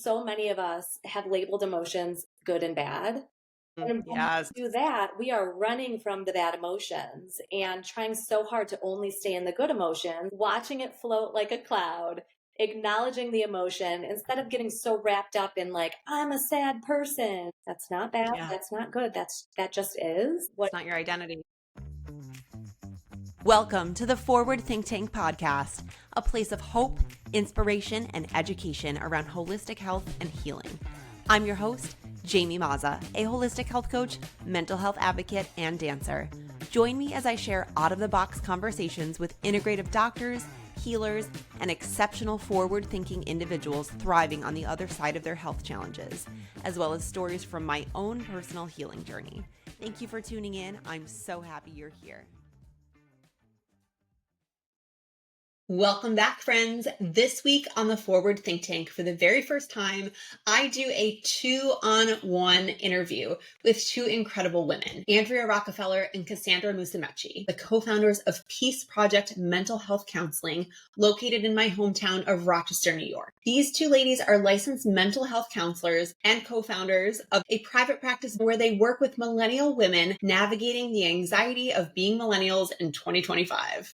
so many of us have labeled emotions good and bad. And when Yes. we do that, we are running from the bad emotions and trying so hard to only stay in the good emotions, watching it float like a cloud, acknowledging the emotion instead of getting so wrapped up in like, I'm a sad person. That's not bad. Yeah. That's not good. That just is what. It's not your identity. Welcome to the Forward Think Tank podcast, a place of hope, inspiration, and education around holistic health and healing. I'm your host, Jamie Mazza, a holistic health coach, mental health advocate, and dancer. Join me as I share out-of-the-box conversations with integrative doctors, healers, and exceptional forward-thinking individuals thriving on the other side of their health challenges, as well as stories from my own personal healing journey. Thank you for tuning in. I'm so happy you're here. Welcome back, friends. This week on the Forward Think Tank, for the very first time, I do a 2-on-1 interview with two incredible women, Andrea Rockefeller and Casandra Musemeci, the co-founders of Peace Project Mental Health Counseling, located in my hometown of Rochester, New York. These two ladies are licensed mental health counselors and co-founders of a private practice where they work with millennial women navigating the anxiety of being millennials in 2025.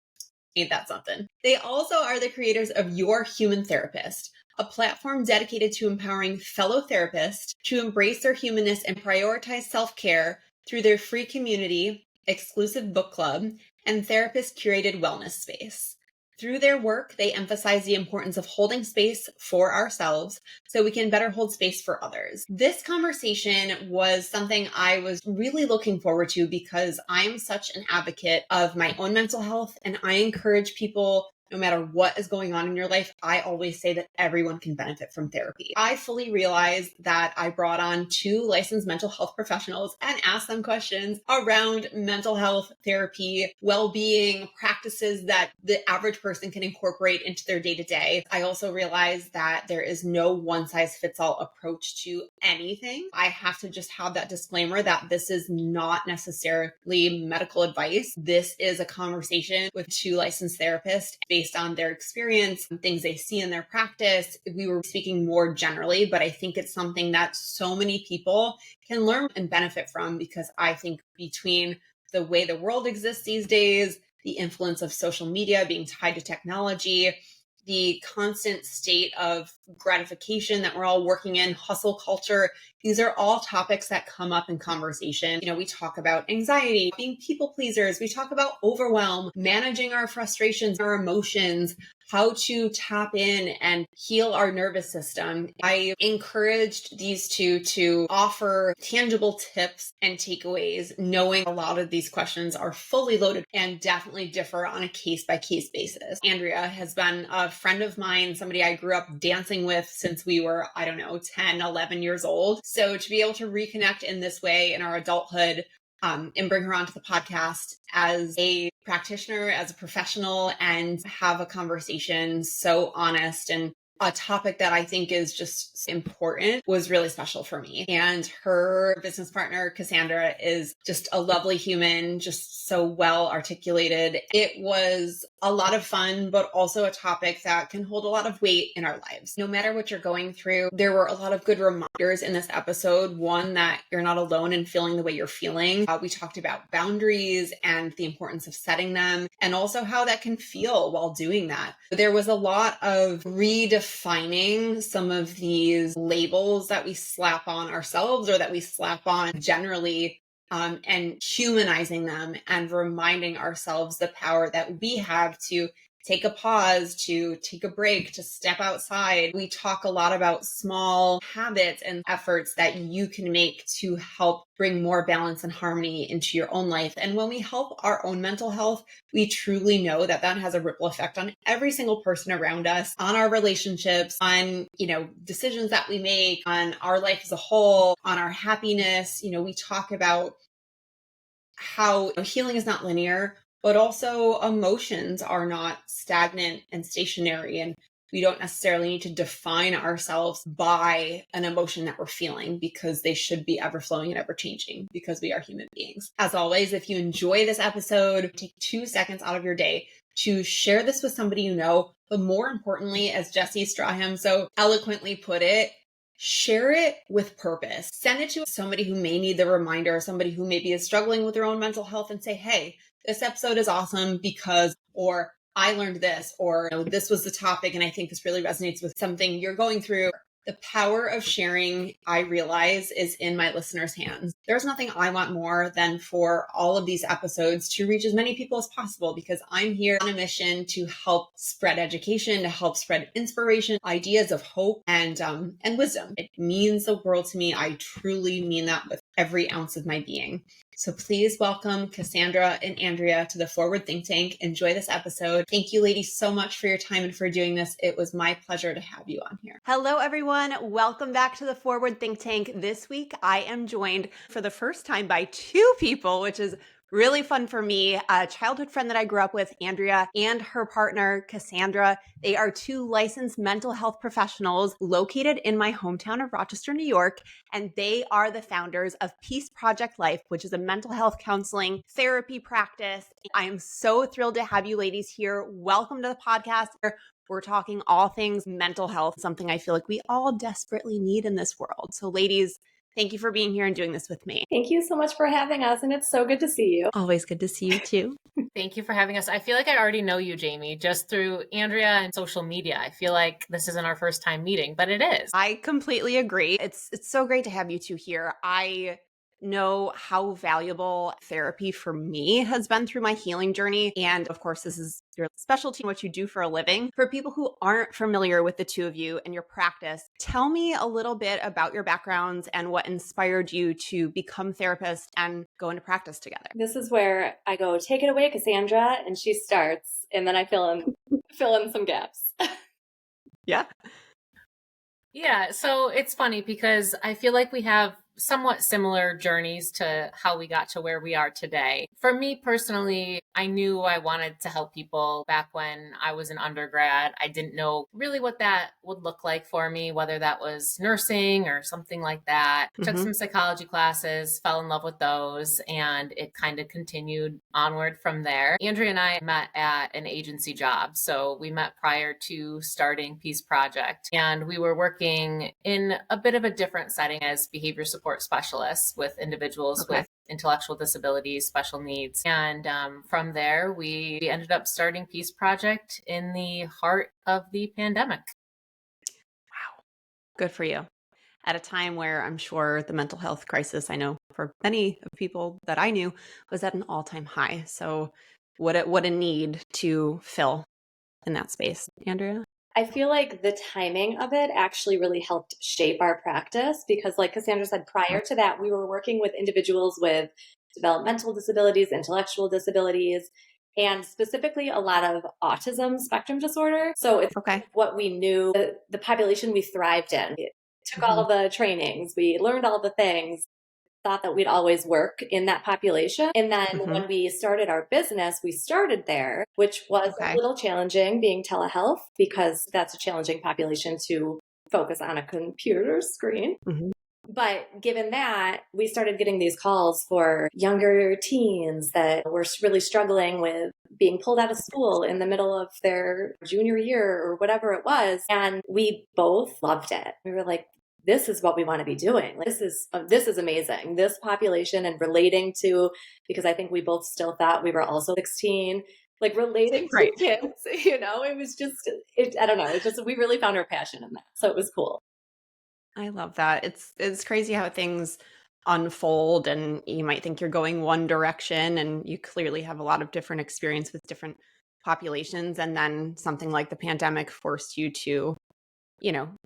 Ain't that something? They also are the creators of Your Human Therapist, a platform dedicated to empowering fellow therapists to embrace their humanness and prioritize self-care through their free community, exclusive book club, and therapist-curated wellness space. Through their work, they emphasize the importance of holding space for ourselves so we can better hold space for others. This conversation was something I was really looking forward to because I'm such an advocate of my own mental health, and I encourage people, no matter what is going on in your life, I always say that everyone can benefit from therapy. I fully realized that I brought on two licensed mental health professionals and asked them questions around mental health, therapy, well-being, practices that the average person can incorporate into their day-to-day. I also realized that there is no one-size-fits-all approach to anything. I have to just have that disclaimer that this is not necessarily medical advice. This is a conversation with two licensed therapists based on their experience and things they see in their practice. We were speaking more generally, but I think it's something that so many people can learn and benefit from, because I think between the way the world exists these days, the influence of social media being tied to technology, the constant state of gratification that we're all working in, hustle culture, these are all topics that come up in conversation. You know, we talk about anxiety, being people pleasers. We talk about overwhelm, managing our frustrations, our emotions, how to tap in and heal our nervous system. I encouraged these two to offer tangible tips and takeaways, knowing a lot of these questions are fully loaded and definitely differ on a case-by-case basis. Andrea has been a friend of mine, somebody I grew up dancing with since we were, 10, 11 years old. So to be able to reconnect in this way in our adulthood, and bring her onto the podcast as a practitioner, as a professional, and have a conversation so honest and a topic that I think is just important was really special for me. And her business partner, Cassandra, is just a lovely human, just so well articulated. It was a lot of fun, but also a topic that can hold a lot of weight in our lives. No matter what you're going through, there were a lot of good reminders in this episode. One, that you're not alone in feeling the way you're feeling. We talked about boundaries and the importance of setting them, and also how that can feel while doing that. There was a lot of redefining some of these labels that we slap on ourselves or that we slap on generally, and humanizing them and reminding ourselves the power that we have to take a pause, to take a break, to step outside. We talk a lot about small habits and efforts that you can make to help bring more balance and harmony into your own life. And when we help our own mental health, we truly know that that has a ripple effect on every single person around us, on our relationships, on, decisions that we make, on our life as a whole, on our happiness. We talk about how healing is not linear, but also emotions are not stagnant and stationary. And we don't necessarily need to define ourselves by an emotion that we're feeling, because they should be ever flowing and ever changing, because we are human beings. As always, if you enjoy this episode, take 2 seconds out of your day to share this with somebody you know. But more importantly, as Jessie Straham so eloquently put it, share it with purpose. Send it to somebody who may need the reminder, somebody who maybe is struggling with their own mental health, and say, hey, this episode is awesome because, or I learned this, or this was the topic and I think this really resonates with something you're going through. The power of sharing, I realize, is in my listeners' hands. There's nothing I want more than for all of these episodes to reach as many people as possible, because I'm here on a mission to help spread education, to help spread inspiration, ideas of hope, and wisdom. It means the world to me. I truly mean that with every ounce of my being. So please welcome Casandra and Andrea to the Forward Think Tank. Enjoy this episode. Thank you, ladies, so much for your time and for doing this. It was my pleasure to have you on here. Hello, everyone. Welcome back to the Forward Think Tank. This week, I am joined for the first time by two people, which is really fun for me. A childhood friend that I grew up with, Andrea, and her partner, Casandra. They are two licensed mental health professionals located in my hometown of Rochester, New York, and they are the founders of Peace Project Life, which is a mental health counseling therapy practice. I am so thrilled to have you ladies here. Welcome to the podcast. We're talking all things mental health, something I feel like we all desperately need in this world. So ladies, thank you for being here and doing this with me. Thank you so much for having us, and it's so good to see you. Always good to see you too. Thank you for having us. I feel like I already know you, Jamie, just through Andrea and social media. I feel like this isn't our first time meeting, but it is. I completely agree. It's so great to have you two here. I know how valuable therapy for me has been through my healing journey. And of course, this is your specialty, what you do for a living. For people who aren't familiar with the two of you and your practice, tell me a little bit about your backgrounds and what inspired you to become therapists and go into practice together. This is where I go, take it away, Cassandra, and she starts, and then I fill in some gaps. Yeah. Yeah, so it's funny because I feel like we have somewhat similar journeys to how we got to where we are today. For me personally, I knew I wanted to help people back when I was an undergrad. I didn't know really what that would look like for me, whether that was nursing or something like that. Took some psychology classes, fell in love with those, and it kind of continued onward from there. Andrea and I met at an agency job. So we met prior to starting Peace Project, and we were working in a bit of a different setting as behavior support specialists with individuals with intellectual disabilities, special needs. And from there, we ended up starting Peace Project in the heart of the pandemic. Wow. Good for you. At a time where I'm sure the mental health crisis, I know for many of people that I knew, was at an all-time high. So what a need to fill in that space. Andrea? I feel like the timing of it actually really helped shape our practice because, like Cassandra said, prior to that, we were working with individuals with developmental disabilities, intellectual disabilities, and specifically a lot of autism spectrum disorder. So it's what we knew, the population we thrived in. We took all of the trainings, we learned all the things, thought that we'd always work in that population. And then when we started our business, we started there, which was a little challenging being telehealth because that's a challenging population to focus on a computer screen. But given that, we started getting these calls for younger teens that were really struggling with being pulled out of school in the middle of their junior year or whatever it was. And we both loved it. We were like, this is what we want to be doing. This is amazing. This population and relating to, because I think we both still thought we were also 16, like relating to kids, it was just, I don't know. It's just, we really found our passion in that. So it was cool. I love that. It's crazy how things unfold and you might think you're going one direction and you clearly have a lot of different experience with different populations. And then something like the pandemic forced you to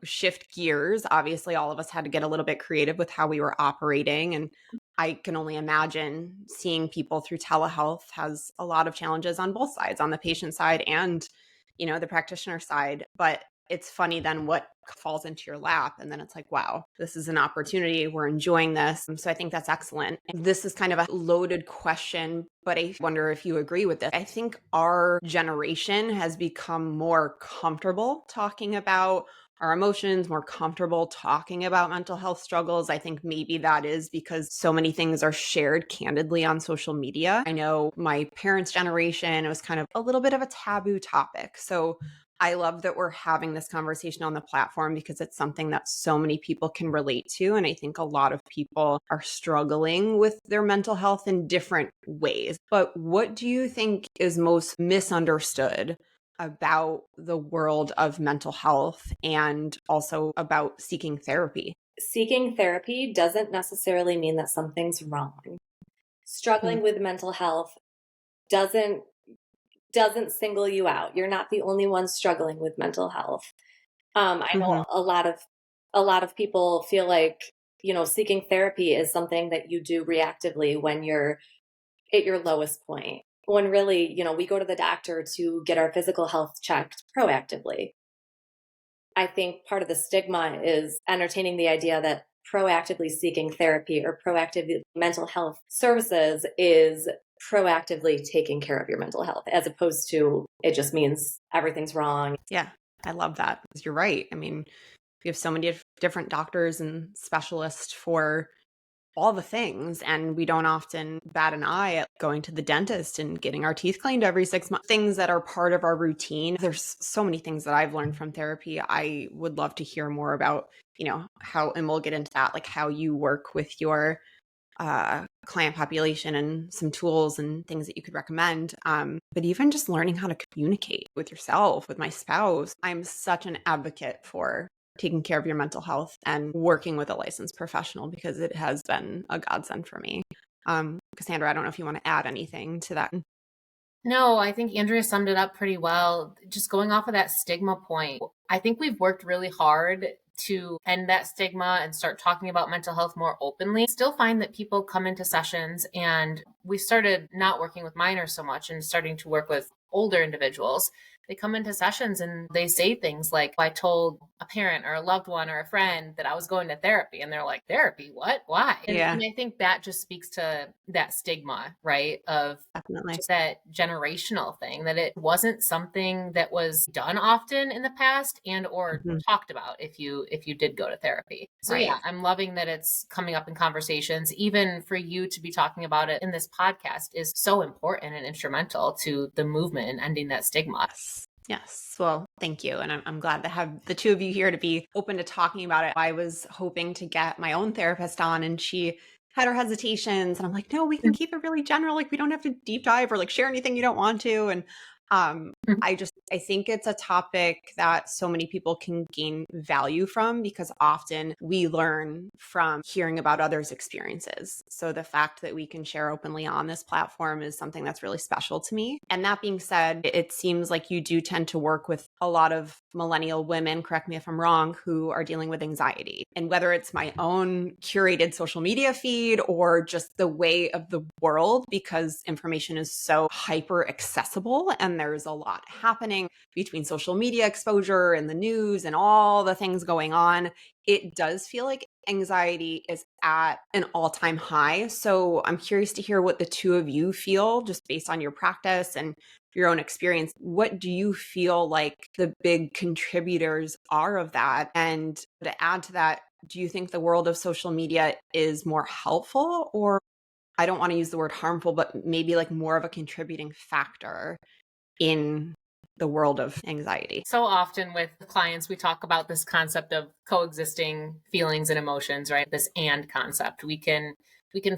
shift gears. Obviously, all of us had to get a little bit creative with how we were operating. And I can only imagine seeing people through telehealth has a lot of challenges on both sides, on the patient side and, the practitioner side. But it's funny then what falls into your lap. And then it's like, wow, this is an opportunity. We're enjoying this. So I think that's excellent. And this is kind of a loaded question, but I wonder if you agree with this. I think our generation has become more comfortable talking about our emotions, more comfortable talking about mental health struggles. I think maybe that is because so many things are shared candidly on social media. I know my parents' generation, it was kind of a little bit of a taboo topic. So I love that we're having this conversation on the platform because it's something that so many people can relate to. And I think a lot of people are struggling with their mental health in different ways. But what do you think is most misunderstood about the world of mental health and also about seeking therapy? Seeking therapy doesn't necessarily mean that something's wrong. Hmm. Struggling with mental health doesn't single you out. You're not the only one struggling with mental health. I know Hmm. a lot of people feel like, seeking therapy is something that you do reactively when you're at your lowest point. When really, we go to the doctor to get our physical health checked proactively. I think part of the stigma is entertaining the idea that proactively seeking therapy or proactive mental health services is proactively taking care of your mental health, as opposed to it just means everything's wrong. Yeah, I love that. 'Cause you're right. I mean, we have so many different doctors and specialists for all the things, and we don't often bat an eye at going to the dentist and getting our teeth cleaned every 6 months. Things that are part of our routine. There's so many things that I've learned from therapy. I would love to hear more about, how, and we'll get into that, like how you work with your client population and some tools and things that you could recommend. But even just learning how to communicate with yourself, with my spouse, I'm such an advocate for taking care of your mental health and working with a licensed professional because it has been a godsend for me. Cassandra, I don't know if you want to add anything to that. No, I think Andrea summed it up pretty well. Just going off of that stigma point, I think we've worked really hard to end that stigma and start talking about mental health more openly. Still find that people come into sessions, and we started not working with minors so much and starting to work with older individuals. They come into sessions and they say things like, I told a parent or a loved one or a friend that I was going to therapy. And they're like, therapy? What? Why? Yeah, And I think that just speaks to that stigma, right? Of definitely. just that generational thing, that it wasn't something that was done often in the past and or Mhm. talked about if you did go to therapy. So yeah, Right. I'm loving that it's coming up in conversations. Even for you to be talking about it in this podcast is so important and instrumental to the movement and ending that stigma. Yes. Yes. Well, thank you. And I'm glad to have the two of you here to be open to talking about it. I was hoping to get my own therapist on, and she had her hesitations. And I'm like, no, we can keep it really general. Like, we don't have to deep dive or like share anything you don't want to. And um, I think it's a topic that so many people can gain value from because often we learn from hearing about others' experiences. So the fact that we can share openly on this platform is something that's really special to me. And that being said, it seems like you do tend to work with a lot of millennial women, correct me if I'm wrong, who are dealing with anxiety. And whether it's my own curated social media feed or just the way of the world, because information is so hyper accessible and there's a lot happening between social media exposure and the news and all the things going on, it does feel like anxiety is at an all-time high. So I'm curious to hear what the two of you feel just based on your practice and your own experience. What do you feel like the big contributors are of that? And to add to that, do you think the world of social media is more helpful, or I don't want to use the word harmful, but maybe like more of a contributing factor in the world of anxiety? So often with clients, we talk about this concept of coexisting feelings and emotions, right? This and concept. We can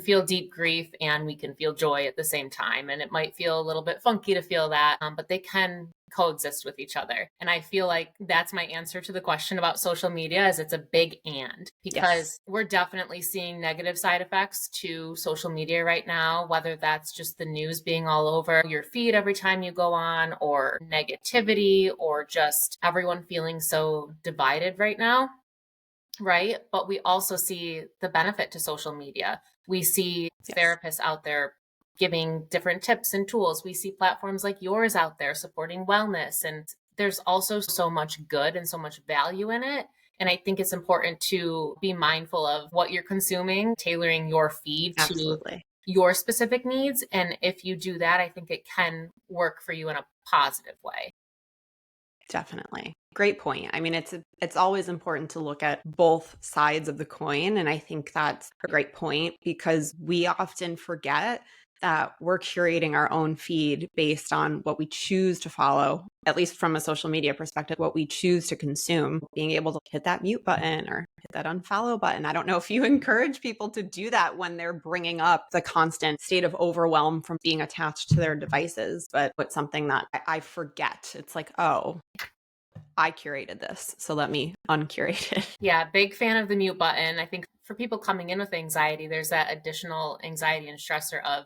feel deep grief and we can feel joy at the same time. And it might feel a little bit funky to feel that, but they can coexist with each other. And I feel like that's my answer to the question about social media is it's a big and, Yes. because we're definitely seeing negative side effects to social media right now, whether that's just the news being all over your feed every time you go on, or negativity, or just everyone feeling so divided right now, right? But we also see the benefit to social media. We see Yes. therapists out there giving different tips and tools. We see platforms like yours out there supporting wellness. And there's also so much good and so much value in it. And I think it's important to be mindful of what you're consuming, tailoring your feed to Absolutely. your specific needs. And if you do that, I think it can work for you in a positive way. Definitely. Great point. I mean, it's always important to look at both sides of the coin, and I think that's a great point because we often forget that we're curating our own feed based on what we choose to follow, at least from a social media perspective, what we choose to consume, being able to hit that mute button or hit that unfollow button. I don't know if you encourage people to do that when they're bringing up the constant state of overwhelm from being attached to their devices, but it's something that I forget. It's like, oh, I curated this, so let me uncurate it. Yeah, big fan of the mute button. I think for people coming in with anxiety, there's that additional anxiety and stressor of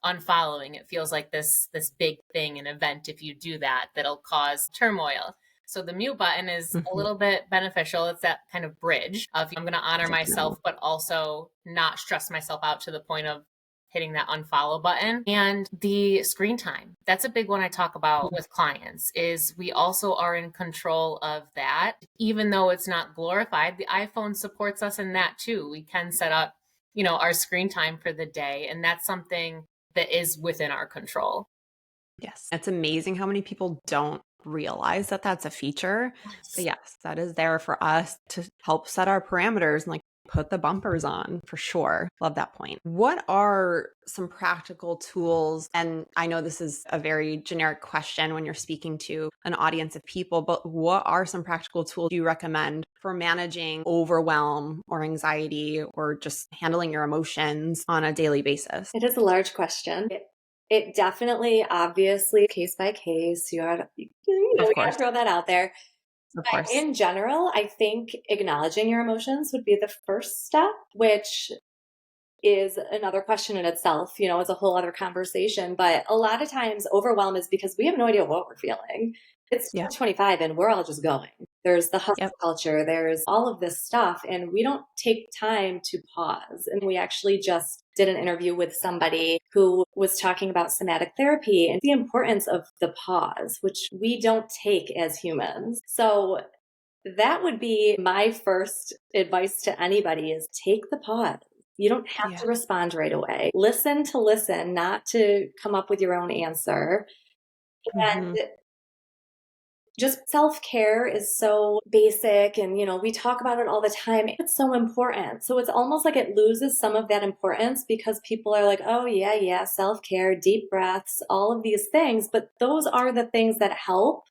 unfollowing. It feels like this big thing, an event, if you do that, that'll cause turmoil. So the mute button is a little bit beneficial. It's that kind of bridge of I'm going to honor myself, but also not stress myself out to the point of hitting that unfollow button. And the screen time, that's a big one I talk about with clients, is we also are in control of that. Even though it's not glorified, the iPhone supports us in that too. We can set up, our screen time for the day, and that's something that is within our control. Yes. It's amazing how many people don't realize that that's a feature. But yes, that is there for us to help set our parameters and like put the bumpers on for sure. Love that point. What are some practical tools? And I know this is a very generic question when you're speaking to an audience of people, but what are some practical tools you recommend for managing overwhelm or anxiety or just handling your emotions on a daily basis? It is a large question. It definitely, obviously, case by case, you gotta, Of we course. gotta throw that out there. Of But course. in general, I think acknowledging your emotions would be the first step, which is another question in itself, it's a whole other conversation. But a lot of times overwhelm is because we have no idea what we're feeling. It's Yeah. 2025 and we're all just going. There's the hustle Yep. culture, there's all of this stuff, and we don't take time to pause. And we actually just did an interview with somebody who was talking about somatic therapy and the importance of the pause, which we don't take as humans. So that would be my first advice to anybody is take the pause. You don't have Yeah. to respond right away. Listen to listen, not to come up with your own answer. Mm-hmm. And just self-care is so basic and we talk about it all the time. It's so important. So it's almost like it loses some of that importance because people are like, "Oh yeah, self-care, deep breaths, all of these things." But those are the things that help.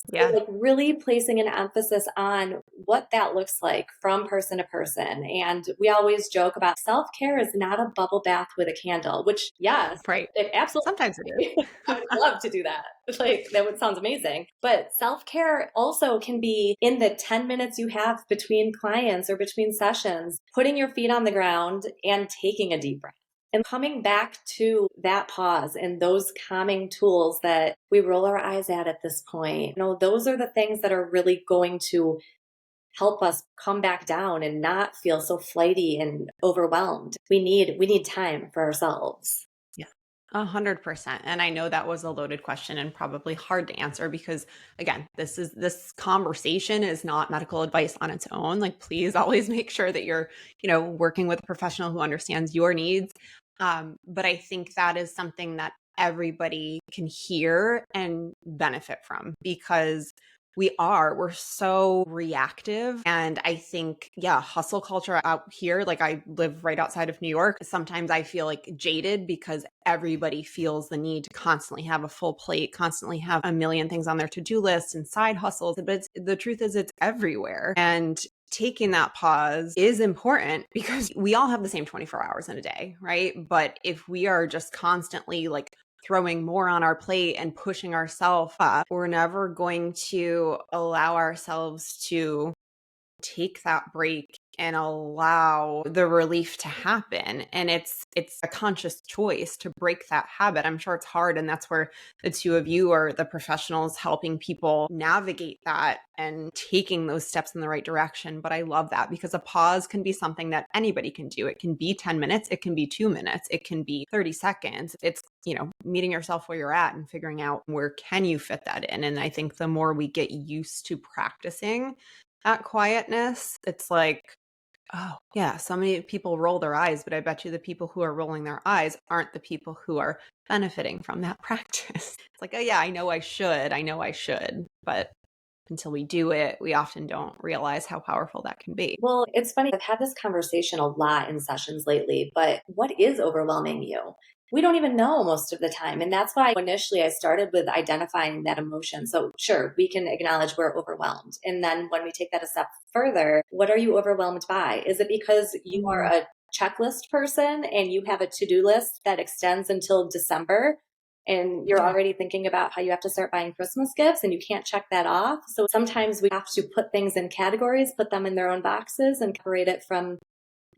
So Yeah. like really placing an emphasis on what that looks like from person to person. And we always joke about self-care is not a bubble bath with a candle, which yes, Right. it absolutely Sometimes it is. I would love to do that. Like that would sounds amazing. But self-care also can be in the 10 minutes you have between clients or between sessions, putting your feet on the ground and taking a deep breath. And coming back to that pause and those calming tools that we roll our eyes at this point, those are the things that are really going to help us come back down and not feel so flighty and overwhelmed. We need time for ourselves. Yeah. 100%. And I know that was a loaded question and probably hard to answer because again, this conversation is not medical advice on its own. Like please always make sure that you're, working with a professional who understands your needs. But I think that is something that everybody can hear and benefit from because we're so reactive. And I think, yeah, hustle culture out here, like I live right outside of New York. Sometimes I feel like jaded because everybody feels the need to constantly have a full plate, constantly have a million things on their to-do list and side hustles. But the truth is it's everywhere. And taking that pause is important because we all have the same 24 hours in a day, right? But if we are just constantly like throwing more on our plate and pushing ourselves up, we're never going to allow ourselves to take that break and allow the relief to happen. And it's a conscious choice to break that habit. I'm sure it's hard, and that's where the two of you are the professionals helping people navigate that and taking those steps in the right direction. But I love that because a pause can be something that anybody can do. It can be 10 minutes, it can be 2 minutes, it can be 30 seconds. It's meeting yourself where you're at and figuring out where can you fit that in. And I think the more we get used to practicing that quietness, it's like, oh, yeah, so many people roll their eyes, but I bet you the people who are rolling their eyes aren't the people who are benefiting from that practice. It's like, oh, yeah, I know I should, but until we do it, we often don't realize how powerful that can be. Well, it's funny. I've had this conversation a lot in sessions lately, but what is overwhelming you? We don't even know most of the time. And that's why initially I started with identifying that emotion. So, sure, we can acknowledge we're overwhelmed. And then when we take that a step further, what are you overwhelmed by? Is it because you are a checklist person and you have a to do list that extends until December? And you're already thinking about how you have to start buying Christmas gifts and you can't check that off. So sometimes we have to put things in categories, put them in their own boxes, and separate it from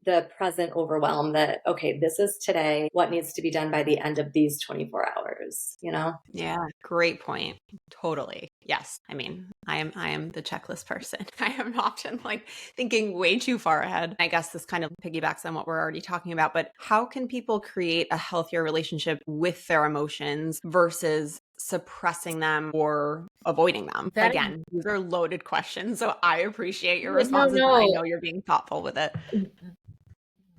the present overwhelm that, okay, this is today, what needs to be done by the end of these 24 hours, you know? Yeah, great point. Totally. Yes. I mean, I am the checklist person. I am often like thinking way too far ahead. I guess this kind of piggybacks on what we're already talking about, but how can people create a healthier relationship with their emotions versus suppressing them or avoiding them? Again, these are loaded questions, so I appreciate your responses and I know you're being thoughtful with it.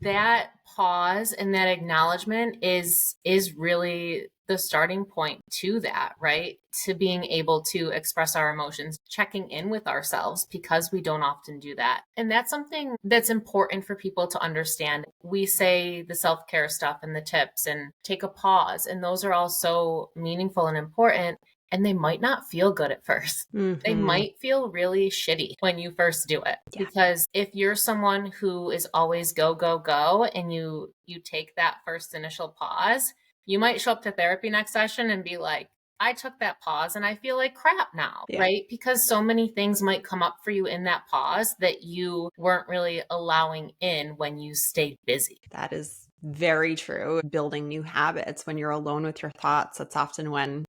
That pause and that acknowledgement is really the starting point to that, right? To being able to express our emotions, checking in with ourselves, because we don't often do that. And that's something that's important for people to understand. We say the self-care stuff and the tips and take a pause, and those are all so meaningful and important. And they might not feel good at first. They might feel really shitty when you first do it. Yeah. Because if you're someone who is always go, go, go, and you take that first initial pause, you might show up to therapy next session and be like, I took that pause and I feel like crap now, right? Because so many things might come up for you in that pause that you weren't really allowing in when you stayed busy. That is very true. Building new habits when you're alone with your thoughts, that's often when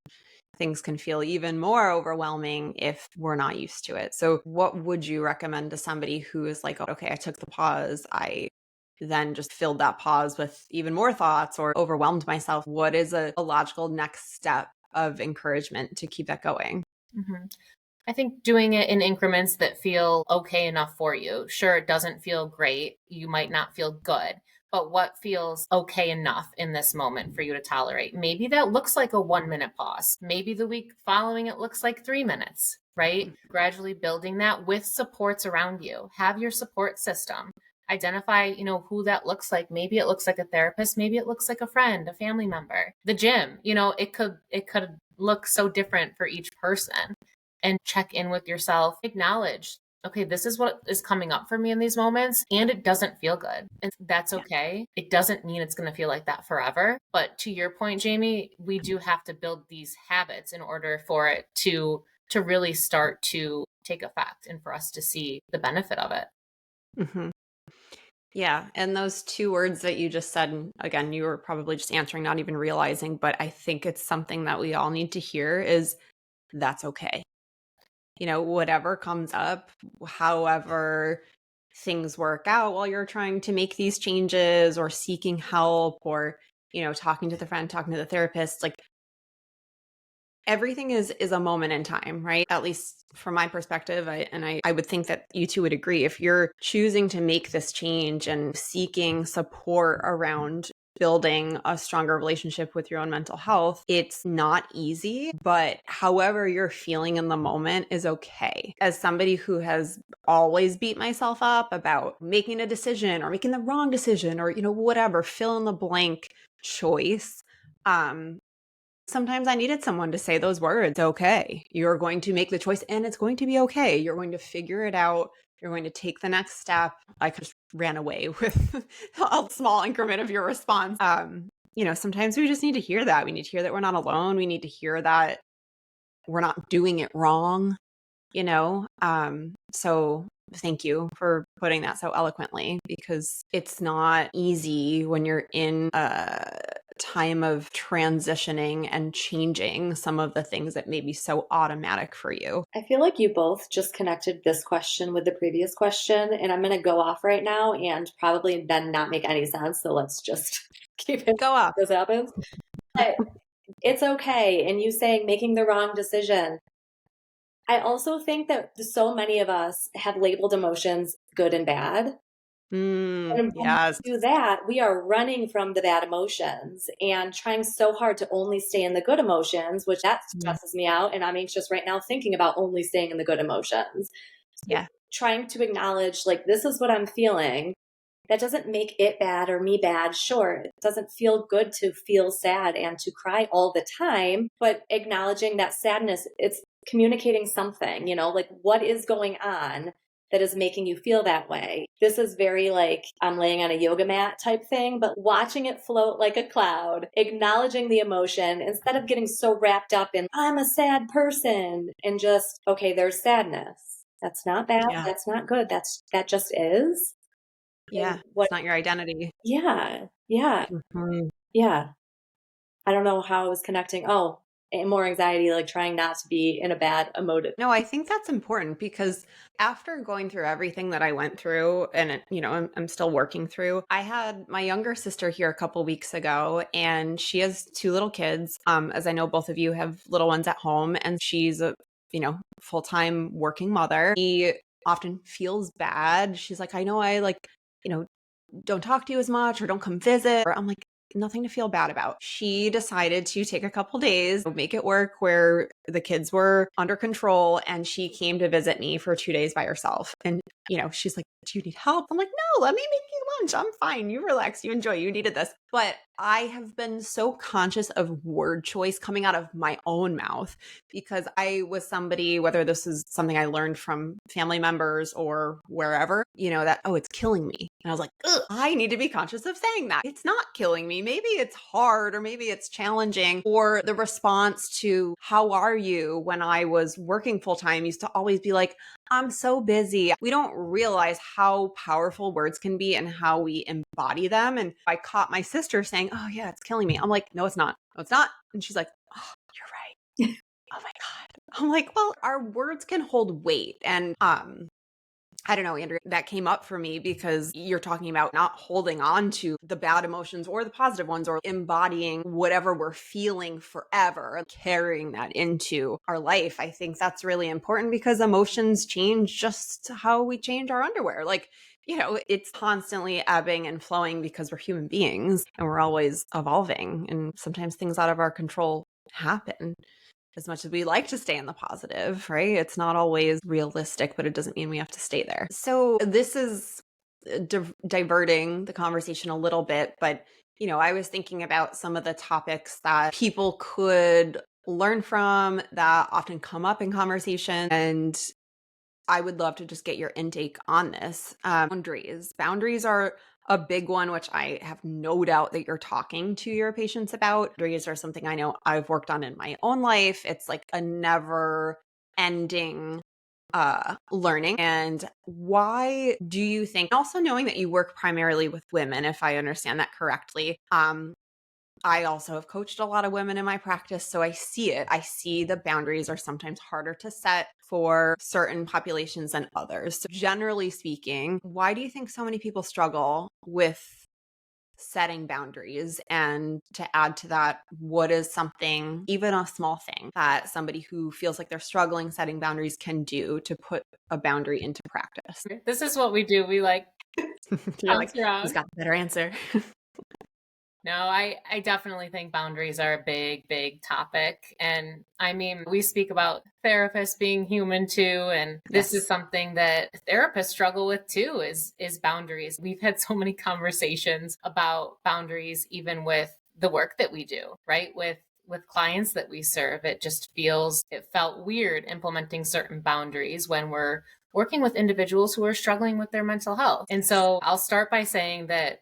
things can feel even more overwhelming if we're not used to it. So what would you recommend to somebody who is like, okay, I took the pause, I then just filled that pause with even more thoughts or overwhelmed myself? What is a logical next step of encouragement to keep that going? I think doing it in increments that feel okay enough for you. Sure, it doesn't feel great. You might not feel good, but what feels okay enough in this moment for you to tolerate? Maybe that looks like a 1 minute pause. Maybe the week following it looks like 3 minutes, right? Gradually building that with supports around you. Have your support system. Identify, who that looks like. Maybe it looks like a therapist. Maybe it looks like a friend, a family member, the gym. It could look so different for each person. And check in with yourself. Acknowledge, okay, this is what is coming up for me in these moments, and it doesn't feel good. And that's okay. It doesn't mean it's going to feel like that forever. But to your point, Jamie, we do have to build these habits in order for it to really start to take effect and for us to see the benefit of it. Mm-hmm. Yeah. And those two words that you just said, and again, you were probably just answering, not even realizing, but I think it's something that we all need to hear is that's okay. Whatever comes up, however things work out while you're trying to make these changes or seeking help or, talking to the friend, talking to the therapist, like everything is a moment in time, right? At least from my perspective, I would think that you two would agree. If you're choosing to make this change and seeking support around building a stronger relationship with your own mental health, it's not easy, but however you're feeling in the moment is okay. As somebody who has always beat myself up about making a decision or making the wrong decision or, whatever, fill in the blank choice, sometimes I needed someone to say those words. Okay, you're going to make the choice and it's going to be okay. You're going to figure it out. You're going to take the next step. I just ran away with a small increment of your response. Sometimes we just need to hear that. We need to hear that we're not alone. We need to hear that we're not doing it wrong, So thank you for putting that so eloquently, because it's not easy when you're in a time of transitioning and changing some of the things that may be so automatic for you. I feel like you both just connected this question with the previous question, and I'm going to go off right now and probably then not make any sense. So let's just keep it. Go off. This happens. But it's okay. And you saying making the wrong decision. I also think that so many of us have labeled emotions good and bad. And when Yes. we do that, we are running from the bad emotions and trying so hard to only stay in the good emotions, which that Mm, stresses me out. And I'm anxious right now thinking about only staying in the good emotions. So yeah. trying to acknowledge, like, this is what I'm feeling. That doesn't make it bad or me bad. Sure, it doesn't feel good to feel sad and to cry all the time, but acknowledging that sadness, it's communicating something, like what is going on that is making you feel that way. This is very like I'm laying on a yoga mat type thing, but watching it float like a cloud, acknowledging the emotion instead of getting so wrapped up in, I'm a sad person, and just, okay, there's sadness. That's not bad. Yeah. That's not good. That just is. And Yeah. what It's not your identity. yeah, yeah, Mhm. yeah. I don't know how I was connecting. Oh, and more anxiety, like trying not to be in a bad emotive. No, I think that's important because after going through everything that I went through and I'm still working through, I had my younger sister here a couple weeks ago and she has two little kids. As I know both of you have little ones at home and she's a, full-time working mother. She often feels bad. She's like, I know I like, you know, don't talk to you as much or don't come visit. Or I'm like, nothing to feel bad about. She decided to take a couple days, make it work where the kids were under control. And she came to visit me for 2 days by herself. And, she's like, do you need help? I'm like, no, let me make you lunch. I'm fine. You relax. You enjoy. You needed this. But I have been so conscious of word choice coming out of my own mouth because I was somebody, whether this is something I learned from family members or wherever, that, oh, it's killing me. And I was like, ugh, I need to be conscious of saying that. It's not killing me. Maybe it's hard or maybe it's challenging. Or the response to, how are you? When I was working full time, used to always be like, I'm so busy. We don't realize how powerful words can be and how we embody them. And I caught my sister saying, oh, yeah, it's killing me. I'm like, no, it's not. No, it's not. And she's like, oh, you're right. Oh my God. I'm like, well, our words can hold weight. And I don't know, Andrea, that came up for me because you're talking about not holding on to the bad emotions or the positive ones or embodying whatever we're feeling forever, carrying that into our life. I think that's really important because emotions change just how we change our underwear. Like, it's constantly ebbing and flowing because we're human beings and we're always evolving. And sometimes things out of our control happen as much as we like to stay in the positive, right? It's not always realistic, but it doesn't mean we have to stay there. So this is diverting the conversation a little bit, but I was thinking about some of the topics that people could learn from that often come up in conversation, and I would love to just get your intake on this. Boundaries are a big one, which I have no doubt that you're talking to your patients about. Boundaries are something I know I've worked on in my own life. It's like a never ending learning. And why do you think, also knowing that you work primarily with women, if I understand that correctly, I also have coached a lot of women in my practice, so I see it. I see the boundaries are sometimes harder to set for certain populations than others. So generally speaking, why do you think so many people struggle with setting boundaries? And to add to that, what is something, even a small thing, that somebody who feels like they're struggling setting boundaries can do to put a boundary into practice? This is what we do. We like You're bounce like, who's around. got the better answer? No, I definitely think boundaries are a big, big topic. And I mean, we speak about therapists being human too. And this Yes. is something that therapists struggle with too, is boundaries. We've had so many conversations about boundaries, even with the work that we do, right? With clients that we serve, it felt weird implementing certain boundaries when we're working with individuals who are struggling with their mental health. And so I'll start by saying that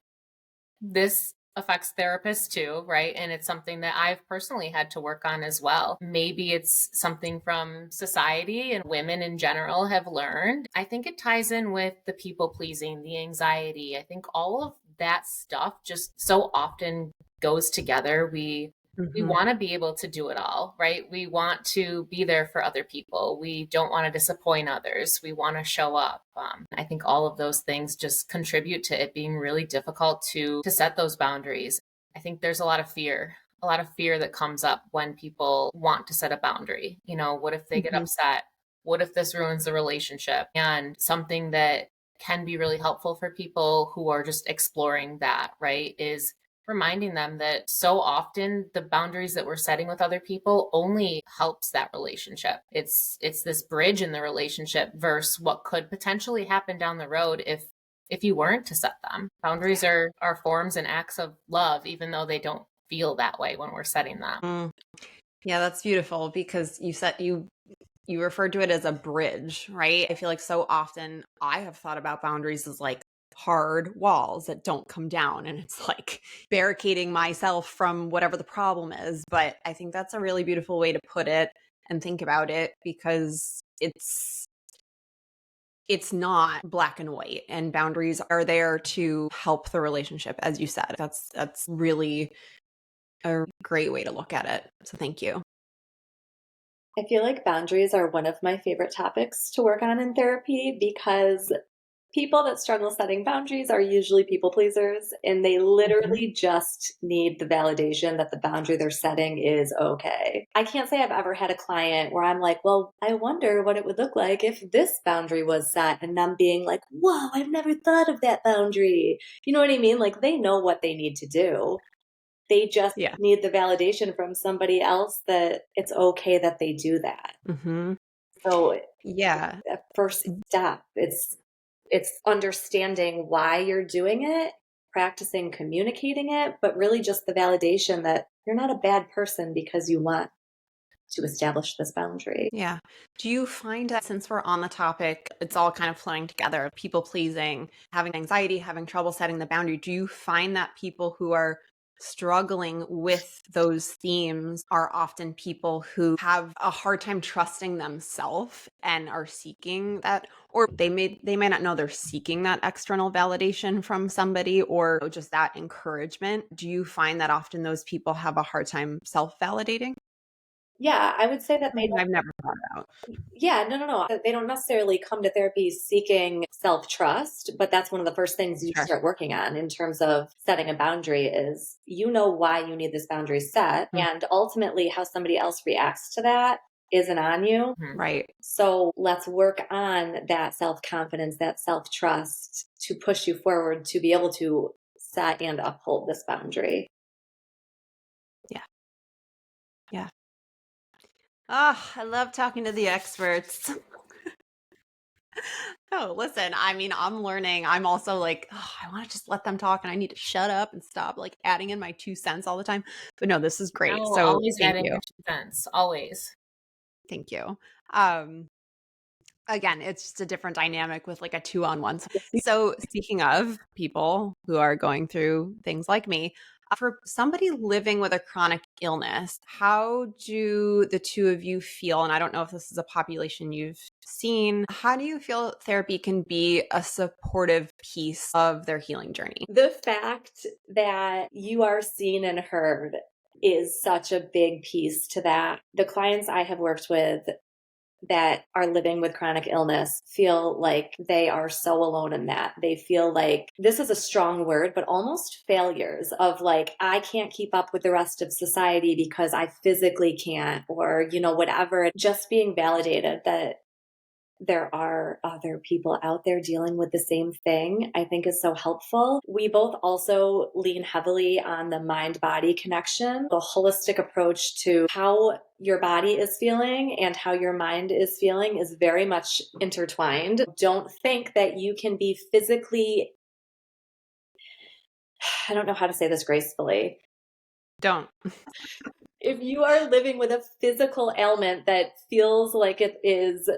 this affects therapists too, right? And it's something that I've personally had to work on as well. Maybe it's something from society and women in general have learned. I think it ties in with the people pleasing, the anxiety. I think all of that stuff just so often goes together. We Mhm. want to be able to do it all, right? We want to be there for other people. We don't want to disappoint others. We want to show up. I think all of those things just contribute to it being really difficult to set those boundaries. I think there's a lot of fear that comes up when people want to set a boundary. What if they get Mhm. upset? What if this ruins the relationship? And something that can be really helpful for people who are just exploring that, right, is reminding them that so often the boundaries that we're setting with other people only helps that relationship. It's this bridge in the relationship versus what could potentially happen down the road if you weren't to set them. Boundaries are forms and acts of love, even though they don't feel that way when we're setting them. Yeah, that's beautiful because you referred to it as a bridge, right? I feel like so often I have thought about boundaries as like hard walls that don't come down, and it's like barricading myself from whatever the problem is. But I think that's a really beautiful way to put it and think about it, because it's not black and white, and boundaries are there to help the relationship, as you said. That's really a great way to look at it. So thank you. I feel like boundaries are one of my favorite topics to work on in therapy because people that struggle setting boundaries are usually people pleasers, and they Mhm. literally just need the validation that the boundary they're setting is okay. I can't say I've ever had a client where I'm like, well, I wonder what it would look like if this boundary was set, and them being like, whoa, I've never thought of that boundary. You know what I mean? Like they know what they need to do. They just Yeah. need the validation from somebody else that it's okay that they do that. Hmm. So Yeah. that first step, it's understanding why you're doing it, practicing communicating it, but really just the validation that you're not a bad person because you want to establish this boundary. Yeah. Do you find that, since we're on the topic, it's all kind of flowing together, people pleasing, having anxiety, having trouble setting the boundary? Do you find that people who are struggling with those themes are often people who have a hard time trusting themselves and are seeking that, or they may not know they're seeking that external validation from somebody, or just that encouragement? Do you find that often those people have a hard time self-validating? Yeah, I would say that they I've never thought out. yeah, no. They don't necessarily come to therapy seeking self trust, but that's one of the first things you Sure. start working on in terms of setting a boundary is you know why you need this boundary set. Mm. And ultimately, how somebody else reacts to that isn't on you. Mhm. Right. So let's work on that self confidence, that self trust to push you forward to be able to set and uphold this boundary. Yeah. Yeah. Oh, I love talking to the experts. Oh, listen, I mean, I'm learning. I'm also like, oh, I want to just let them talk, and I need to shut up and stop like adding in my 2 cents all the time. But no, this is great. No, So always thank adding you. your 2 cents, always. Thank you. Um, Again, it's just a different dynamic with like a two-on-one. So speaking of people who are going through things like me, for somebody living with a chronic illness, how do the two of you feel? And I don't know if this is a population you've seen. How do you feel therapy can be a supportive piece of their healing journey? The fact that you are seen and heard is such a big piece to that. The clients I have worked with that are living with chronic illness feel like they are so alone in that. They feel like this is a strong word, but almost failures of like, I can't keep up with the rest of society because I physically can't, or, whatever. Just being validated that there are other people out there dealing with the same thing, I think is so helpful. We both also lean heavily on the mind body connection, the holistic approach to how your body is feeling and how your mind is feeling is very much intertwined. Don't think that you can be physically, I don't know how to say this gracefully. Don't. If you are living with a physical ailment that feels like it is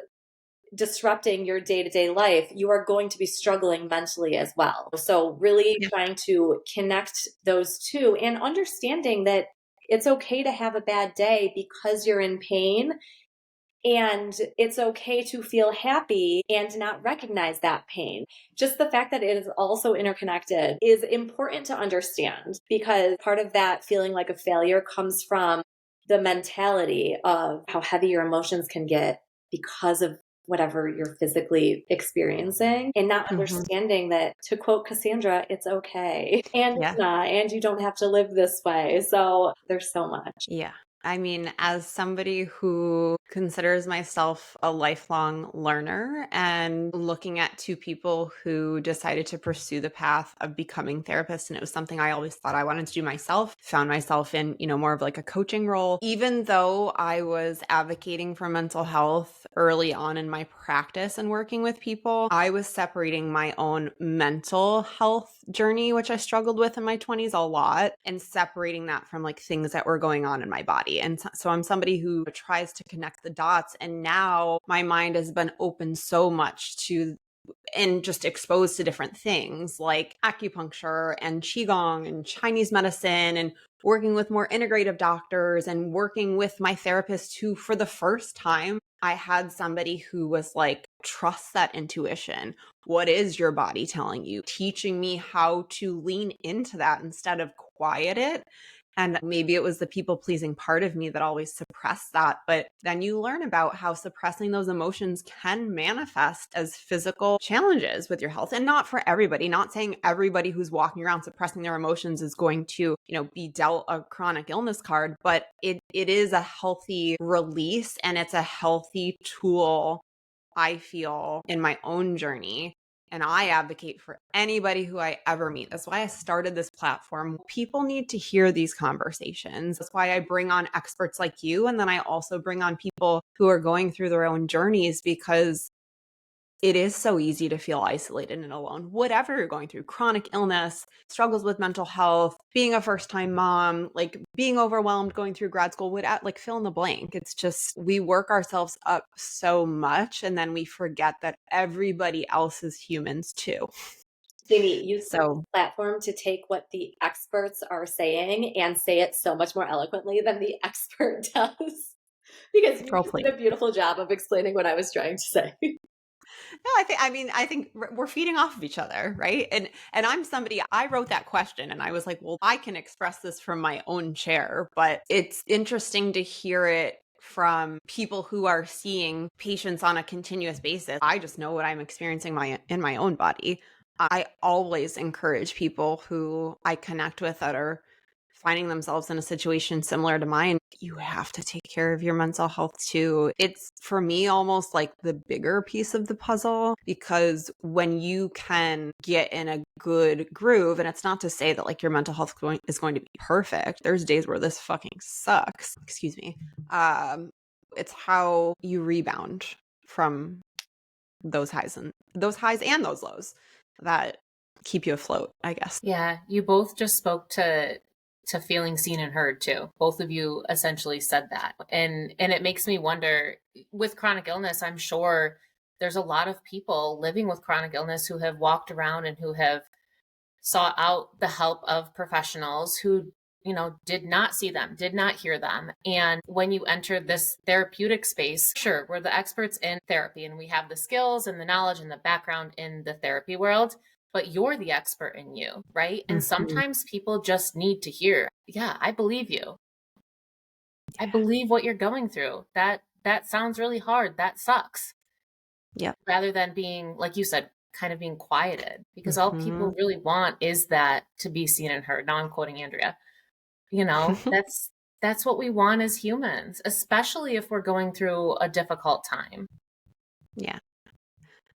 disrupting your day to day life, you are going to be struggling mentally as well. So, really Yeah. trying to connect those two and understanding that it's okay to have a bad day because you're in pain. And it's okay to feel happy and not recognize that pain. Just the fact that it is also interconnected is important to understand because part of that feeling like a failure comes from the mentality of how heavy your emotions can get because of whatever you're physically experiencing and not Mhm. understanding that, to quote Cassandra, it's okay. And it's Yeah. not, and you don't have to live this way. So there's so much. Yeah. I mean, as somebody who considers myself a lifelong learner and looking at two people who decided to pursue the path of becoming therapists, and it was something I always thought I wanted to do myself, found myself in, more of like a coaching role. Even though I was advocating for mental health early on in my practice and working with people, I was separating my own mental health journey, which I struggled with in my 20s a lot, and separating that from like things that were going on in my body. And so I'm somebody who tries to connect the dots. And now my mind has been open so much to and just exposed to different things like acupuncture and qigong and Chinese medicine, and working with more integrative doctors and working with my therapist who, for the first time, I had somebody who was like, trust that intuition. What is your body telling you? Teaching me how to lean into that instead of quiet it. And maybe it was the people pleasing part of me that always suppressed that. But then you learn about how suppressing those emotions can manifest as physical challenges with your health. And not for everybody, not saying everybody who's walking around suppressing their emotions is going to, be dealt a chronic illness card, but it is a healthy release, and it's a healthy tool, I feel, in my own journey. And I advocate for anybody who I ever meet. That's why I started this platform. People need to hear these conversations. That's why I bring on experts like you. And then I also bring on people who are going through their own journeys, because it is so easy to feel isolated and alone. Whatever you're going through, chronic illness, struggles with mental health, being a first-time mom, like being overwhelmed, going through grad school, like fill in the blank. It's just, we work ourselves up so much, and then we forget that everybody else is humans too. Jamie, you set So this platform to take what the experts are saying and say it so much more eloquently than the expert does. Because you just hopefully. did a beautiful job of explaining what I was trying to say. No, I think we're feeding off of each other, right? And I'm somebody, I wrote that question and I was like, well, I can express this from my own chair, but it's interesting to hear it from people who are seeing patients on a continuous basis. I just know what I'm experiencing in my own body. I always encourage people who I connect with that are finding themselves in a situation similar to mine. You have to take care of your mental health too. It's, for me, almost like the bigger piece of the puzzle, because when you can get in a good groove, and it's not to say that like your mental health is going to be perfect. There's days where this fucking sucks. Excuse me. It's how you rebound from those highs and those lows that keep you afloat, I guess. Yeah, you both just spoke to feeling seen and heard too. Both of you essentially said that. And it makes me wonder, with chronic illness, I'm sure there's a lot of people living with chronic illness who have walked around and who have sought out the help of professionals who, did not see them, did not hear them. And when you enter this therapeutic space, sure, we're the experts in therapy and we have the skills and the knowledge and the background in the therapy world, but you're the expert in you, right? And Mhm. sometimes people just need to hear, yeah, I believe you. I believe what you're going through. That sounds really hard. That sucks. Yep. Rather than being, like you said, kind of being quieted, because all Mhm. people really want is that to be seen and heard. Now I'm quoting Andrea. That's what we want as humans, especially if we're going through a difficult time. Yeah.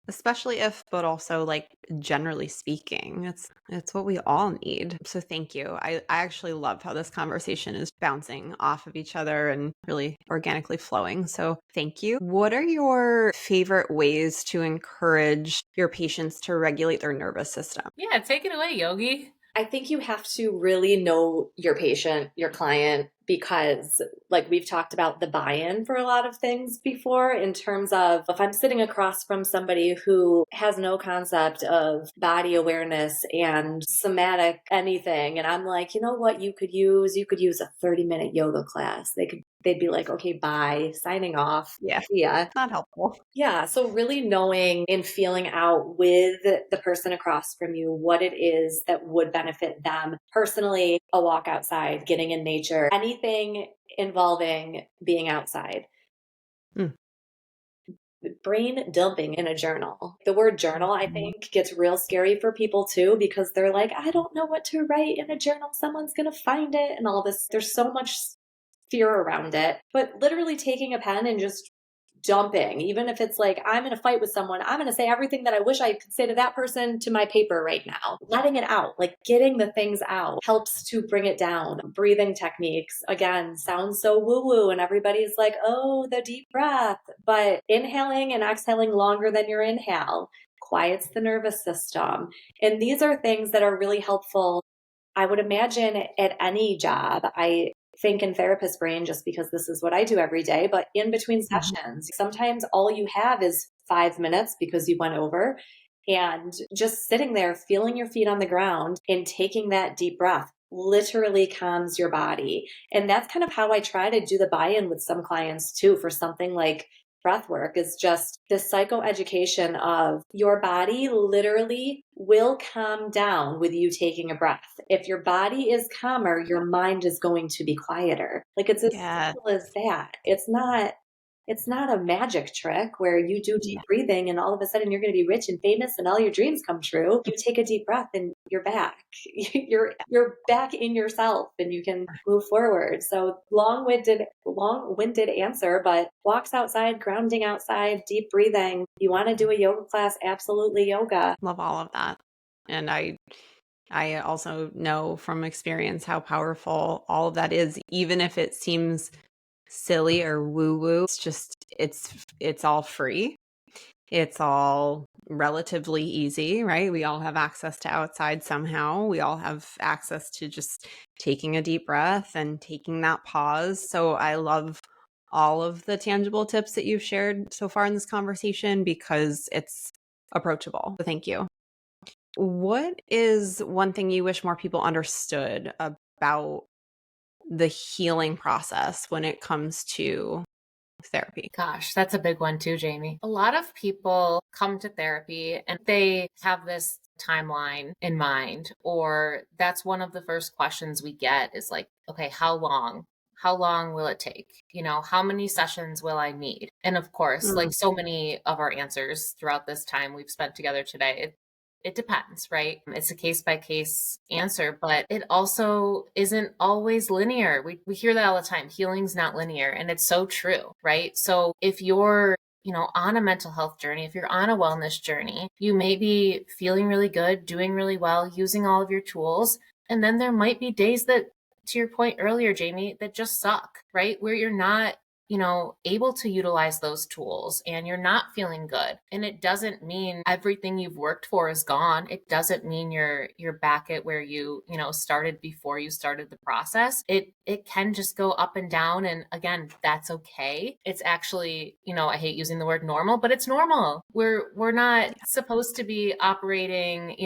Especially if, but also like generally speaking, it's what we all need. So thank you. I actually love how this conversation is bouncing off of each other and really organically flowing. So thank you. What are your favorite ways to encourage your patients to regulate their nervous system? Yeah, take it away, Yogi. I think you have to really know your patient, your client, because like we've talked about the buy-in for a lot of things before, in terms of if I'm sitting across from somebody who has no concept of body awareness and somatic anything, and I'm like, you know what you could use a 30-minute yoga class. They'd be like, okay, bye, signing off. Yeah, Yeah. not helpful. Yeah, so really knowing and feeling out with the person across from you what it is that would benefit them personally, a walk outside, getting in nature, anything involving being outside. Mm. Brain dumping in a journal. The word journal, I Mhm. think, gets real scary for people too, because they're like, I don't know what to write in a journal. Someone's going to find it and all this. There's so much fear around it, but literally taking a pen and just dumping, even if it's like, I'm in a fight with someone, I'm going to say everything that I wish I could say to that person to my paper right now. Letting it out, like getting the things out, helps to bring it down. Breathing techniques, again, sounds so woo woo, and everybody's like, oh, the deep breath. But inhaling and exhaling longer than your inhale quiets the nervous system. And these are things that are really helpful, I would imagine, at any job. I think in therapist brain, just because this is what I do every day, but in between sessions, sometimes all you have is 5 minutes because you went over, and just sitting there, feeling your feet on the ground and taking that deep breath literally calms your body. And that's kind of how I try to do the buy-in with some clients too, for something like breath work, is just this psychoeducation of your body literally will calm down with you taking a breath. If your body is calmer, your mind is going to be quieter. Like, it's as Yeah. simple as that. It's not a magic trick where you do deep breathing and all of a sudden you're going to be rich and famous and all your dreams come true. You take a deep breath and you're back. You're back in yourself and you can move forward. So long-winded answer, but walks outside, grounding outside, deep breathing. You want to do a yoga class? Absolutely yoga. Love all of that. And I also know from experience how powerful all of that is, even if it seems silly or woo-woo. It's all free. It's all relatively easy, right? We all have access to outside somehow. We all have access to just taking a deep breath and taking that pause. So I love all of the tangible tips that you've shared so far in this conversation because it's approachable. So thank you. What is one thing you wish more people understood about the healing process when it comes to therapy? Gosh, that's a big one too, Jamie. A lot of people come to therapy and they have this timeline in mind, or that's one of the first questions we get is like, okay, how long? How long will it take? How many sessions will I need? And of course, like so many of our answers throughout this time we've spent together today, it depends, right? It's a case by case answer, but it also isn't always linear. We hear that all the time. Healing's not linear. And it's so true, right? So if you're on a mental health journey, if you're on a wellness journey, you may be feeling really good, doing really well, using all of your tools. And then there might be days that, to your point earlier, Jamie, that just suck, right? Where you're not able to utilize those tools and you're not feeling good. And it doesn't mean everything you've worked for is gone. It doesn't mean you're back at where you started before you started the process. It can just go up and down. And again, that's okay. It's actually, I hate using the word normal, but it's normal. We're not supposed to be operating,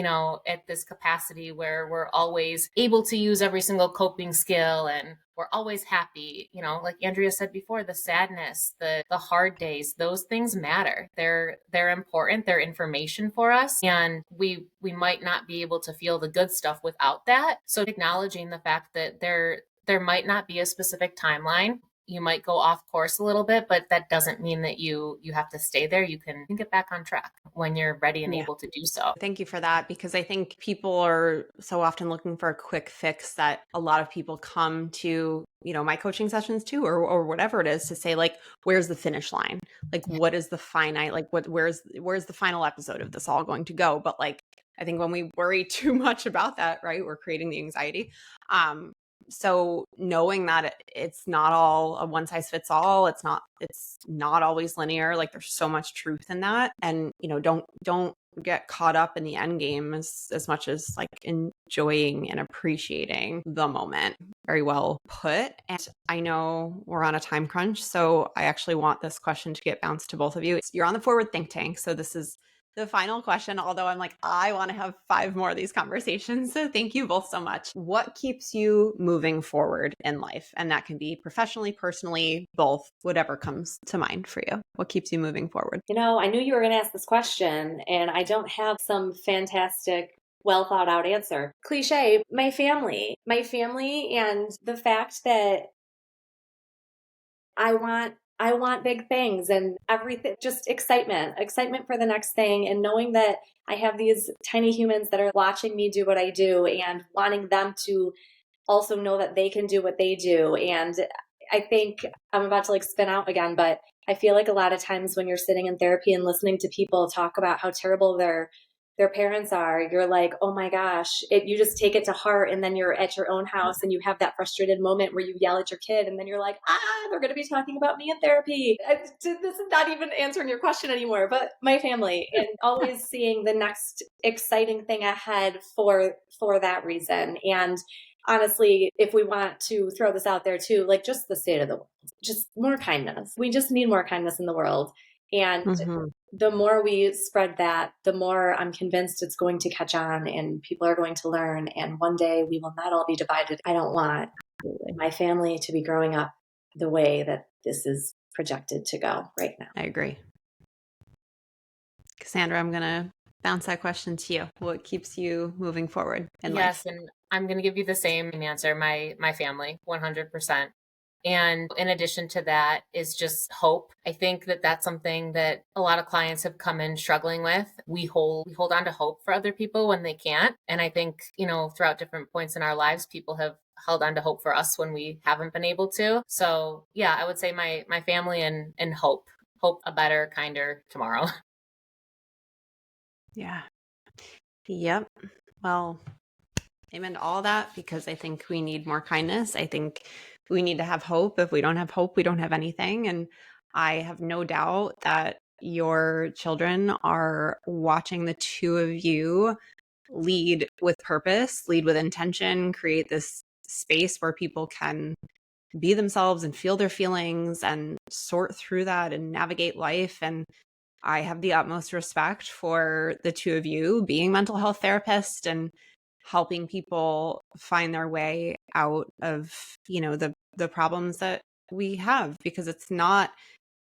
at this capacity where we're always able to use every single coping skill and we're always happy. Like Andrea said before, the sadness, the hard days, those things matter. They're important. They're information for us. And we might not be able to feel the good stuff without that. So acknowledging the fact that there might not be a specific timeline. You might go off course a little bit, but that doesn't mean that you have to stay there. You can get back on track when you're ready and able to do so. Thank you for that, because I think people are so often looking for a quick fix that a lot of people come to, my coaching sessions too, or whatever it is, to say like, where's the finish line? Like, what is the finite, like where's the final episode of this all going to go? But like, I think when we worry too much about that, right, we're creating the anxiety. So knowing that it's not all a one size fits all, it's not always linear. Like, there's so much truth in that. And, don't get caught up in the end game as much as like enjoying and appreciating the moment. Very well put. And I know we're on a time crunch, so I actually want this question to get bounced to both of you. You're on the Forward Think Tank, so this is the final question, although I'm like, I want to have 5 more of these conversations. So thank you both so much. What keeps you moving forward in life? And that can be professionally, personally, both, whatever comes to mind for you. What keeps you moving forward? I knew you were going to ask this question, and I don't have some fantastic, well thought out answer. Cliche, my family, and the fact that I want big things and everything, just excitement for the next thing, and knowing that I have these tiny humans that are watching me do what I do and wanting them to also know that they can do what they do. And I think I'm about to like spin out again, but I feel like a lot of times when you're sitting in therapy and listening to people talk about how terrible their parents are, you're like, oh my gosh, you just take it to heart. And then you're at your own house and you have that frustrated moment where you yell at your kid and then you're like, they're going to be talking about me in therapy. This is not even answering your question anymore, but my family, and always seeing the next exciting thing ahead for that reason. And honestly, if we want to throw this out there too, like just the state of the world, just more kindness. We just need more kindness in the world. And the more we spread that, the more I'm convinced it's going to catch on and people are going to learn. And one day we will not all be divided. I don't want my family to be growing up the way that this is projected to go right now. I agree. Casandra, I'm going to bounce that question to you. What keeps you moving forward in life? Yes, and I'm going to give you the same answer. My family, 100%. And in addition to that is just hope. I think that that's something that a lot of clients have come in struggling with. We hold on to hope for other people when they can't. And I think, throughout different points in our lives, people have held on to hope for us when we haven't been able to. So yeah, I would say my family and hope a better, kinder tomorrow. Yeah. Yep. Well, amen to all that, because I think we need more kindness. I think we need to have hope. If we don't have hope, we don't have anything. And I have no doubt that your children are watching the two of you lead with purpose, lead with intention, create this space where people can be themselves and feel their feelings and sort through that and navigate life. And I have the utmost respect for the two of you being mental health therapists and helping people find their way out of, the problems that we have, because it's not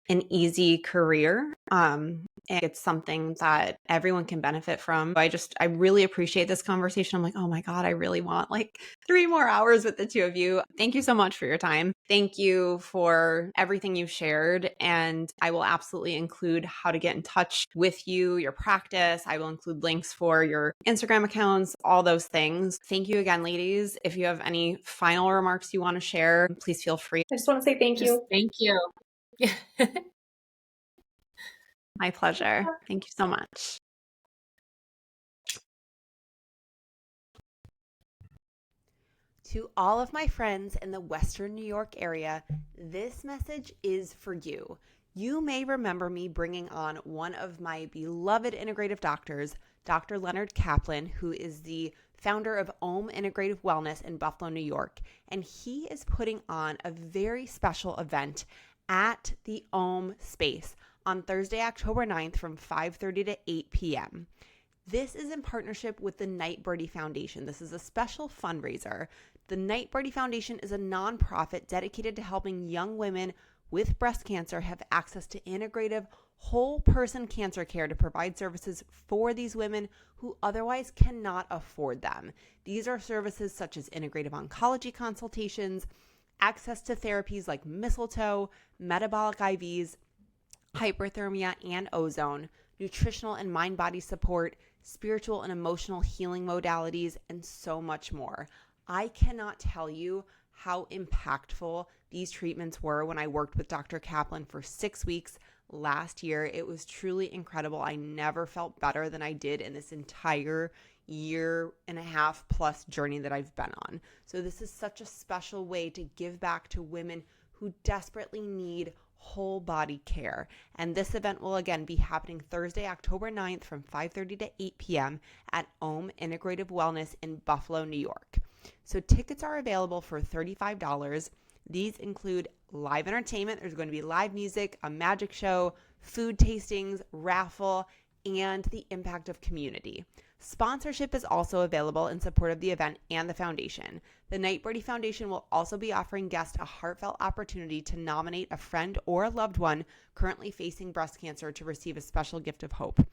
an easy career. And it's something that everyone can benefit from. I really appreciate this conversation. I'm like, oh my God, I really want like 3 more hours with the two of you. Thank you so much for your time. Thank you for everything you've shared. And I will absolutely include how to get in touch with you, your practice. I will include links for your Instagram accounts, all those things. Thank you again, ladies. If you have any final remarks you want to share, please feel free. I just want to say thank you. Thank you. My pleasure. Thank you so much. To all of my friends in the Western New York area, this message is for you. You may remember me bringing on one of my beloved integrative doctors, Dr. Leonard Kaplan, who is the founder of Overwhelm Integrative Wellness in Buffalo, New York. And he is putting on a very special event at the Overwhelm space on Thursday, October 9th from 5:30 to 8 p.m. This is in partnership with the Night Birdie Foundation. This is a special fundraiser. The Night Birdie Foundation is a nonprofit dedicated to helping young women with breast cancer have access to integrative, whole-person cancer care to provide services for these women who otherwise cannot afford them. These are services such as integrative oncology consultations, access to therapies like mistletoe, metabolic IVs, hyperthermia and ozone, nutritional and mind-body support, spiritual and emotional healing modalities, and so much more. I cannot tell you how impactful these treatments were when I worked with Dr. Kaplan for 6 weeks last year. It was truly incredible. I never felt better than I did in this entire year and a half plus journey that I've been on. So this is such a special way to give back to women who desperately need whole body care. And this event will again be happening Thursday, October 9th from 5:30 to 8 p.m. at Overwhelm Integrative Wellness in Buffalo, New York. So tickets are available for $35. These include live entertainment. There's going to be live music, a magic show, food tastings, raffle, and the impact of community. Sponsorship is also available in support of the event and the foundation. The Night Birdie Foundation will also be offering guests a heartfelt opportunity to nominate a friend or a loved one currently facing breast cancer to receive a special gift of hope.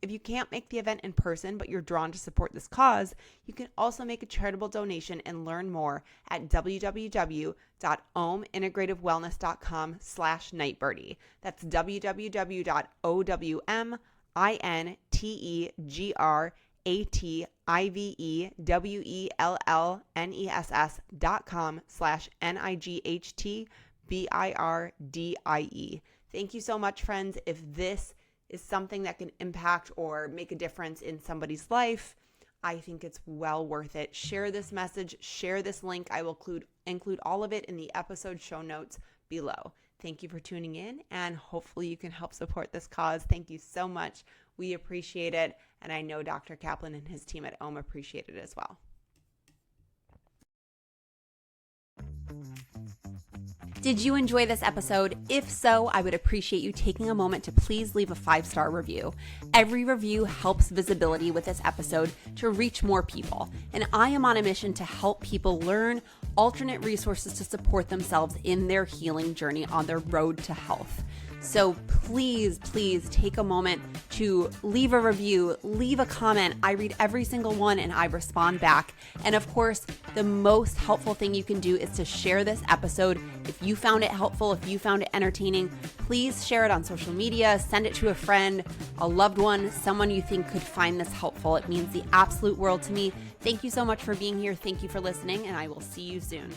If you can't make the event in person, but you're drawn to support this cause, you can also make a charitable donation and learn more at www.owmintegrativewellness.com/nightbirdie. That's www.owmintegrativewellness.com/NIGHT BIRDIE. Thank you so much, friends. If this is something that can impact or make a difference in somebody's life, I think it's well worth it. Share this message, share this link. I will include all of it in the episode show notes below. Thank you for tuning in, and hopefully you can help support this cause. Thank you so much. We appreciate it, and I know Dr. Kaplan and his team at OHM appreciate it as well. Did you enjoy this episode? If so, I would appreciate you taking a moment to please leave a 5-star review. Every review helps visibility with this episode to reach more people, and I am on a mission to help people learn alternate resources to support themselves in their healing journey on their road to health. So please take a moment to leave a review, leave a comment. I read every single one and I respond back. And of course, the most helpful thing you can do is to share this episode. If you found it helpful, if you found it entertaining, please share it on social media, send it to a friend, a loved one, someone you think could find this helpful. It means the absolute world to me. Thank you so much for being here. Thank you for listening, and I will see you soon.